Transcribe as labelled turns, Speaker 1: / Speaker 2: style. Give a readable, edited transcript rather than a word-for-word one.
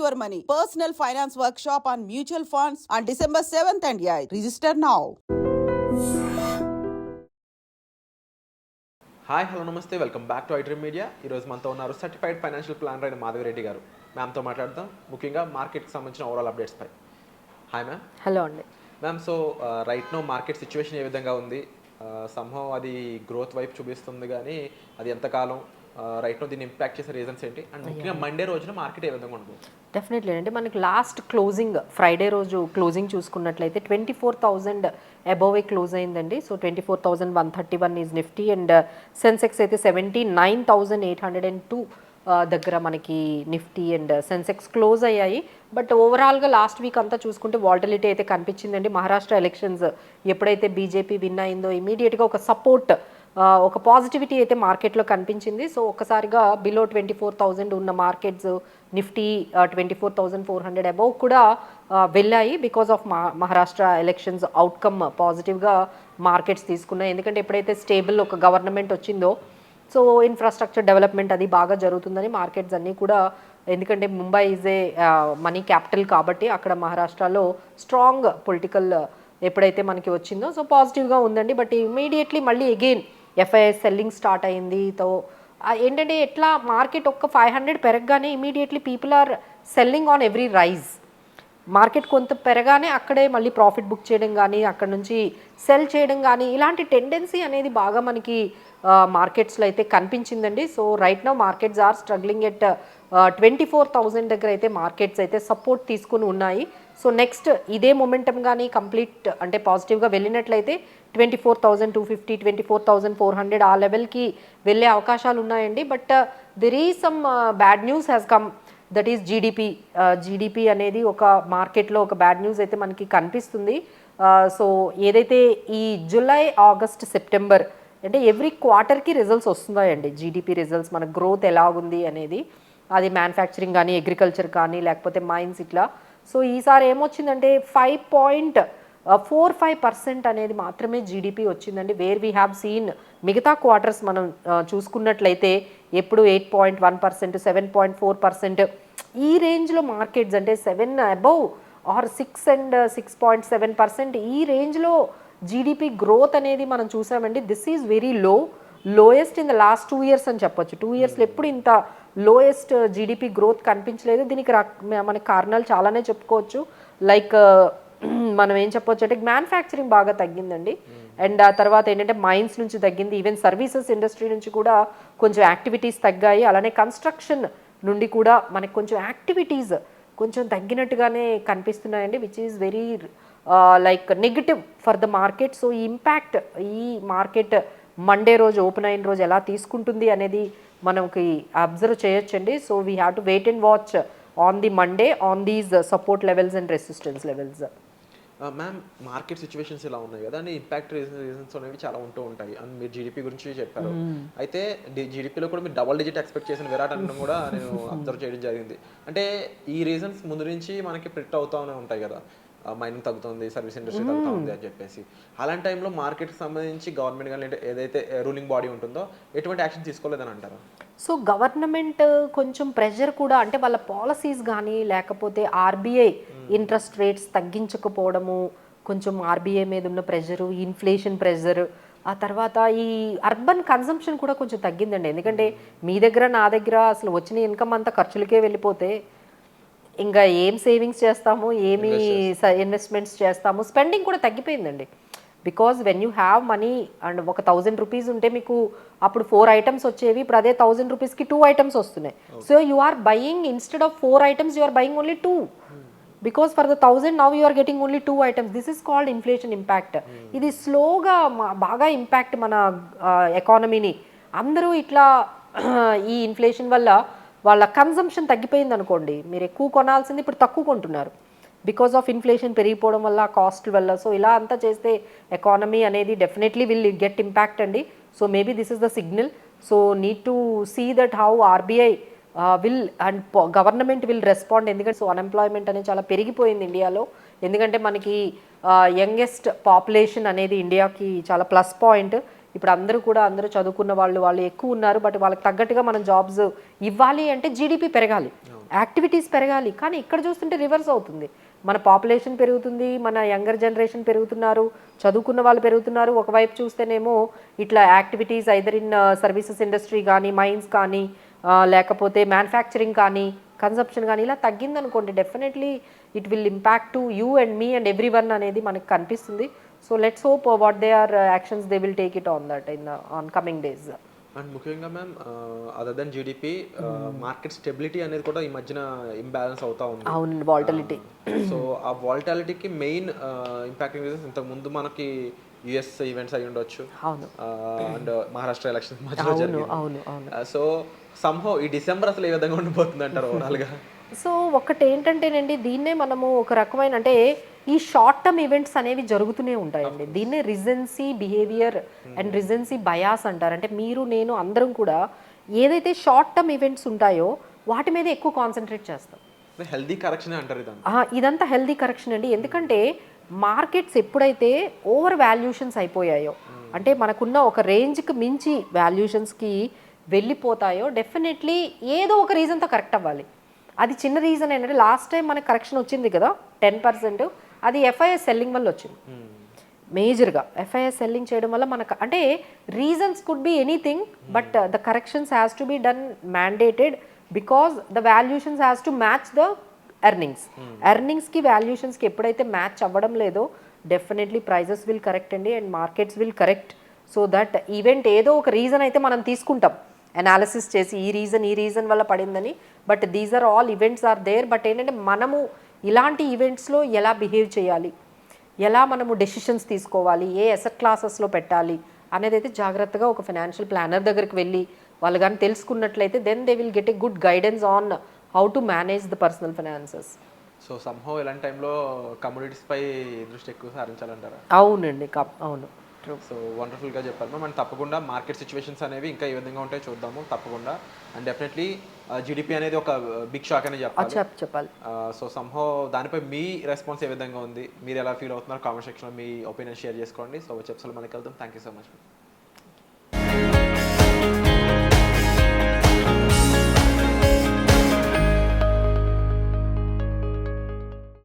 Speaker 1: your money. Personal finance workshop on mutual funds on December 7th and 8th. Register now.
Speaker 2: Hi hello నమస్తే welcome back to iDream Media. ఈరోజు మనతో ఉన్నారు certified financial planner అయిన మాధవి రెడ్డి గారు. మ్యామ్తో మాట్లాడదాం ముఖ్యంగా మార్కెట్కి సంబంధించిన ఓవరాల్ అప్డేట్స్ పై. Hi ma'am.
Speaker 3: హలో అండి
Speaker 2: ma'am, so right now market situation ఏ విధంగా ఉంది? సంహవ్ అది గ్రోత్ వైపు చూపిస్తుంది, కానీ అది ఎంతకాలం రైట్ నో దీన్ని ఇంపాక్ట్ చేసే రీజన్స్ ఏంటి? అండ్ ముఖ్యంగా మండే రోజున మార్కెట్ ఏ విధంగా ఉంటుంది?
Speaker 3: డెఫినెట్లీ అంటే మనకి లాస్ట్ క్లోజింగ్ ఫ్రైడే రోజు క్లోజింగ్ చూసుకున్నట్లయితే 24,000 అబోవే క్లోజ్ అయిందండి. So 24,131 is Nifty and Sensex అయితే 79,802 దగ్గర మనకి నిఫ్టీ అండ్ సెన్సెక్స్ క్లోజ్ అయ్యాయి. బట్ ఓవరాల్గా లాస్ట్ వీక్ అంతా చూసుకుంటే వాలటిలిటీ అయితే కనిపించిందండి. మహారాష్ట్ర ఎలక్షన్స్ ఎప్పుడైతే బీజేపీ విన్ అయిందో ఇమీడియట్గా ఒక సపోర్ట్, ఒక పాజిటివిటీ అయితే మార్కెట్లో కనిపించింది. సో ఒక్కసారిగా బిలో 24,000 ఉన్న మార్కెట్స్ నిఫ్టీ 24,400 అబౌవ్ కూడా వెళ్ళాయి because of Maharashtra elections outcome పాజిటివ్గా మార్కెట్స్ తీసుకున్నాయి. ఎందుకంటే ఎప్పుడైతే స్టేబుల్ ఒక గవర్నమెంట్ వచ్చిందో సో ఇన్ఫ్రాస్ట్రక్చర్ డెవలప్మెంట్ అది బాగా జరుగుతుందని మార్కెట్స్ అన్నీ కూడా, ఎందుకంటే Mumbai is a money capital కాబట్టి అక్కడ మహారాష్ట్రలో స్ట్రాంగ్ పొలిటికల్ ఎప్పుడైతే మనకి వచ్చిందో సో పాజిటివ్గా ఉందండి. బట్ ఇమీడియట్లీ మళ్ళీ అగైన్ ఎఫ్ఐఎస్ సెల్లింగ్ స్టార్ట్ అయింది. తో ఏంటంటే ఎట్లా మార్కెట్ ఒక్క 500 పెరగగానే immediately people are selling on every rise. Market కొంత పెరగానే అక్కడే మళ్ళీ ప్రాఫిట్ బుక్ చేయడం కానీ అక్కడ నుంచి సెల్ చేయడం కానీ ఇలాంటి టెండెన్సీ అనేది బాగా మనకి మార్కెట్స్లో అయితే కనిపించిందండి. So right now markets are struggling at 24,000 దగ్గర అయితే మార్కెట్స్ అయితే సపోర్ట్ తీసుకుని ఉన్నాయి. సో నెక్స్ట్ ఇదే మొమెంటం కానీ కంప్లీట్ అంటే పాజిటివ్గా వెళ్ళినట్లయితే 24,250, 24,400 ఆ లెవెల్కి వెళ్ళే అవకాశాలు ఉన్నాయండి. But there is some bad news has come, that is GDP. GDP అనేది ఒక మార్కెట్లో ఒక బ్యాడ్ న్యూస్ అయితే మనకి కనిపిస్తుంది. సో ఏదైతే ఈ జూలై, ఆగస్ట్, సెప్టెంబర్ అంటే ఎవ్రీ క్వార్టర్కి రిజల్ట్స్ వస్తున్నాయండి. జీడిపి రిజల్ట్స్ మన గ్రోత్ ఎలాగుంది అనేది, అది మ్యానుఫ్యాక్చరింగ్ కానీ అగ్రికల్చర్ కానీ లేకపోతే మైన్స్ ఇట్లా. సో ఈసారి ఏమొచ్చిందంటే 5.45% అనేది మాత్రమే జీడిపి వచ్చిందండి. వేర్ వీ హ్యావ్ సీన్ మిగతా క్వార్టర్స్ మనం చూసుకున్నట్లయితే ఎప్పుడు 8.1%, 7.4% ఈ రేంజ్లో మార్కెట్స్ అంటే 7 అబౌవ్ ఆర్ 6 అండ్ 6.7% ఈ రేంజ్లో జీడిపి గ్రోత్ అనేది మనం చూసామండి. This is very lowest in the last 2 years అని చెప్పొచ్చు. 2 yearsలో ఎప్పుడు ఇంత లోయెస్ట్ జీడిపి గ్రోత్ కనిపించలేదు. దీనికి మనకి కారణాలు చాలానే చెప్పుకోవచ్చు. లైక్ మనం ఏం చెప్పొచ్చు అంటే మ్యానుఫ్యాక్చరింగ్ బాగా తగ్గిందండి. అండ్ ఆ తర్వాత ఏంటంటే మైన్స్ నుంచి తగ్గింది, ఈవెన్ సర్వీసెస్ ఇండస్ట్రీ నుంచి కూడా కొంచెం యాక్టివిటీస్ తగ్గాయి. అలానే కన్స్ట్రక్షన్ నుండి కూడా మనకి కొంచెం యాక్టివిటీస్ కొంచెం తగ్గినట్టుగానే కనిపిస్తున్నాయండి, which is very like negative for the market. So ఈ ఇంపాక్ట్ ఈ మార్కెట్ మండే రోజు ఓపెన్ అయిన రోజు ఎలా తీసుకుంటుంది అనేది మనకి అబ్జర్వ్ చేయొచ్చండి. So we have to wait and watch on the Monday on these support levels and resistance levels.
Speaker 2: Ma'am, market situations ఇలా ఉన్నాయి కదా, అండ్ ఇంపాక్ట్ రీజన్స్ అనేవి చాలా ఉంటూ ఉంటాయి అని మీరు జీడిపి గురించి చెప్పారు. అయితే జీడిపిలో కూడా మీరు డబుల్ డిజిట్ ఎక్స్పెక్ట్ చేసిన విరాట్ అనడం కూడా నేను అబ్జర్వ్ చేయడం జరిగింది. అంటే ఈ రీజన్స్ ముందు నుంచి మనకి ప్రిడిక్ట్ అవుతూనే ఉంటాయి కదా, మైనింగ్ తగ్గుతుంది, సర్వీస్ ఇండస్ట్రీ తగ్గుతుంది అని చెప్పేసి. అలాంటి టైంలో మార్కెట్కి సంబంధించి గవర్నమెంట్ కానీ ఏదైతే రూలింగ్ బాడీ ఉంటుందో ఎటువంటి యాక్షన్ తీసుకోలేదని అంటారు?
Speaker 3: సో గవర్నమెంట్ కొంచెం ప్రెషర్ కూడా అంటే వాళ్ళ పాలసీస్ కానీ లేకపోతే ఆర్బీఐ ఇంట్రెస్ట్ రేట్స్ తగ్గించకపోవడము, కొంచెం ఆర్బీఐ మీద ఉన్న ప్రెషరు, ఇన్ఫ్లేషన్ ప్రెషర్, ఆ తర్వాత ఈ అర్బన్ కన్సంప్షన్ కూడా కొంచెం తగ్గిందండి. ఎందుకంటే మీ దగ్గర నా దగ్గర అసలు వచ్చిన ఇన్కమ్ అంతా ఖర్చులకే వెళ్ళిపోతే ఇంకా ఏం సేవింగ్స్ చేస్తాము, ఏమి ఇన్వెస్ట్మెంట్స్ చేస్తాము, స్పెండింగ్ కూడా తగ్గిపోయిందండి. Because when you have money and ఒక 1,000 రూపీస్ ఉంటే మీకు అప్పుడు 4 items వచ్చేవి, ఇప్పుడు అదే 1,000 రూపీస్కి 2 items వస్తున్నాయి. So you are buying instead of 4 items you are buying only 2, because for the 1,000 now you are getting only 2 items. This is called inflation impact. ఇది స్లోగా బాగా ఇంపాక్ట్ మన ఎకానమీని. అందరూ ఇట్లా ఈ ఇన్ఫ్లేషన్ వల్ల వాళ్ళ కన్సంప్షన్ తగ్గిపోయింది అనుకోండి, మీరు ఎక్కువ కొనాల్సింది ఇప్పుడు తక్కువ కొంటున్నారు బికాస్ ఆఫ్ ఇన్ఫ్లేషన్ పెరిగిపోవడం వల్ల, కాస్ట్ వల్ల. సో ఇలా అంతా చేస్తే ఎకానమీ అనేది డెఫినెట్లీ విల్ గెట్ ఇంపాక్ట్ అండి. So maybe this is the signal. So need to see that how RBI will and government will respond. ఎందుకంటే సో అన్ఎంప్లాయ్మెంట్ అనేది చాలా పెరిగిపోయింది ఇండియాలో. ఎందుకంటే మనకి యంగెస్ట్ పాపులేషన్ అనేది ఇండియాకి చాలా ప్లస్ పాయింట్. ఇప్పుడు అందరూ చదువుకున్న వాళ్ళు ఎక్కువ ఉన్నారు. బట్ వాళ్ళకి తగ్గట్టుగా మనం జాబ్స్ ఇవ్వాలి అంటే జీడిపి పెరగాలి. యాక్టివిటీస్ పెరగాలి. కానీ ఇక్కడ చూస్తుంటే రివర్స్ అవుతుంది. మన పాపులేషన్ పెరుగుతుంది, మన యంగర్ జనరేషన్ పెరుగుతున్నారు, చదువుకున్న వాళ్ళు పెరుగుతున్నారు. ఒకవైపు చూస్తేనేమో ఇట్లా activities either in services industry కానీ, మైన్స్ కానీ, లేకపోతే మ్యానుఫ్యాక్చరింగ్ కానీ, కన్సంప్షన్ కానీ ఇలా తగ్గిందనుకోండి, definitely it will impact to you and me and everyone అనేది మనకు కనిపిస్తుంది. So let's hope what they are actions they will take it on that on coming days.
Speaker 2: And ముఖ్యంగా ma'am other than GDP market stability అనేది కూడా ఈ మధ్యన imbalance అవుతా ఉంది.
Speaker 3: అవును, వాల్టిలిటీ.
Speaker 2: సో ఆ వాల్టాలిటీకి మెయిన్ ఇంపాక్టింగ్ రీజన్స్ ఇంతకు ముందు మనకి యుఎస్ ఈవెంట్స్ అయి ఉండొచ్చు,
Speaker 3: అవును,
Speaker 2: అండ్ మహారాష్ట్ర ఎలక్షన్స్ మధ్యలో
Speaker 3: అవును,
Speaker 2: జరిగింది.
Speaker 3: అవును, అవును.
Speaker 2: సో సంహౌ ఈ డిసెంబర్ అసలు ఏ విధంగా ఉండిపోతుంది అంటారు ఓవరాల్గా?
Speaker 3: సో ఒకటి ఏంటంటేనండి, దీన్నే మనము ఒక రకమైన అంటే ఈ షార్ట్ టర్మ్ ఈవెంట్స్ అనేవి జరుగుతూనే ఉంటాయండి. దీన్నే recency behaviour and recency bias అంటారు. అంటే మీరు నేను అందరం కూడా ఏదైతే షార్ట్ టర్మ్ ఈవెంట్స్ ఉంటాయో వాటి మీద ఎక్కువ కాన్సన్ట్రేట్ చేస్తాం.
Speaker 2: హెల్దీ కరెక్షన్ అంటారు ఇదంతా.
Speaker 3: ఇదంతా హెల్దీ కరెక్షన్ అండి. ఎందుకంటే మార్కెట్స్ ఎప్పుడైతే ఓవర్ వాల్యూషన్స్ అయిపోయాయో, అంటే మనకున్న ఒక రేంజ్కి మించి వాల్యూషన్స్కి వెళ్ళిపోతాయో, డెఫినెట్లీ ఏదో ఒక రీజన్తో కరెక్ట్ అవ్వాలి. అది చిన్న రీజన్ ఏంటంటే లాస్ట్ టైం మనకు కరెక్షన్ వచ్చింది కదా 10%, అది ఎఫ్ఐఎస్ సెల్లింగ్ వల్ల వచ్చింది. మేజర్గా ఎఫ్ఐఎస్ సెల్లింగ్ చేయడం వల్ల మనకు అంటే reasons could be anything, but the corrections has to be done mandated because the valuations has to match the ఎర్నింగ్స్కి వాల్యూషన్స్కి ఎప్పుడైతే మ్యాచ్ అవ్వడం లేదో డెఫినెట్లీ ప్రైజెస్ విల్ కరెక్ట్ అండి and markets will correct. So that event ఏదో ఒక reason అయితే మనం తీసుకుంటాం అనాలిసిస్ చేసి ఈ రీజన్ వల్ల పడిందని, but these are all events are there. But ఏంటంటే మనము ఇలాంటి ఈవెంట్స్లో ఎలా బిహేవ్ చేయాలి, ఎలా మనము డెసిషన్స్ తీసుకోవాలి, ఏ అసెట్ క్లాసెస్లో పెట్టాలి అనేది అయితే జాగ్రత్తగా ఒక ఫైనాన్షియల్ ప్లానర్ దగ్గరికి వెళ్ళి వాళ్ళు కానీ తెలుసుకున్నట్లయితే then they will get a good guidance on how to manage the personal finances.
Speaker 2: So somehow ఇలాంటి టైంలో కమ్యూనిటీస్ పై దృష్టి ఎక్కువ సారించాలంటారా?
Speaker 3: అవునండి, అవును.
Speaker 2: సో వండర్ఫుల్గా చెప్పారు మ్యామ్. అండ్ తప్పకుండా మార్కెట్ సిచ్యువేషన్స్ అనేవి ఇంకా ఏ విధంగా ఉంటాయో చూద్దాము తప్పకుండా. అండ్ డెఫినెట్లీ జీడిపి అనేది ఒక బిగ్ షాక్ అని చెప్పాలి. సో సంహౌ దానిపై మీ రెస్పాన్స్ ఏ విధంగా ఉంది, మీరు ఎలా ఫీల్ అవుతున్నారు, కామెంట్ సెక్షన్లో మీ ఒపీనియన్ షేర్ చేసుకోండి. సో వచ్చే ఎపిసోడ్లో మనకి వెళ్దాం. Thank you so much.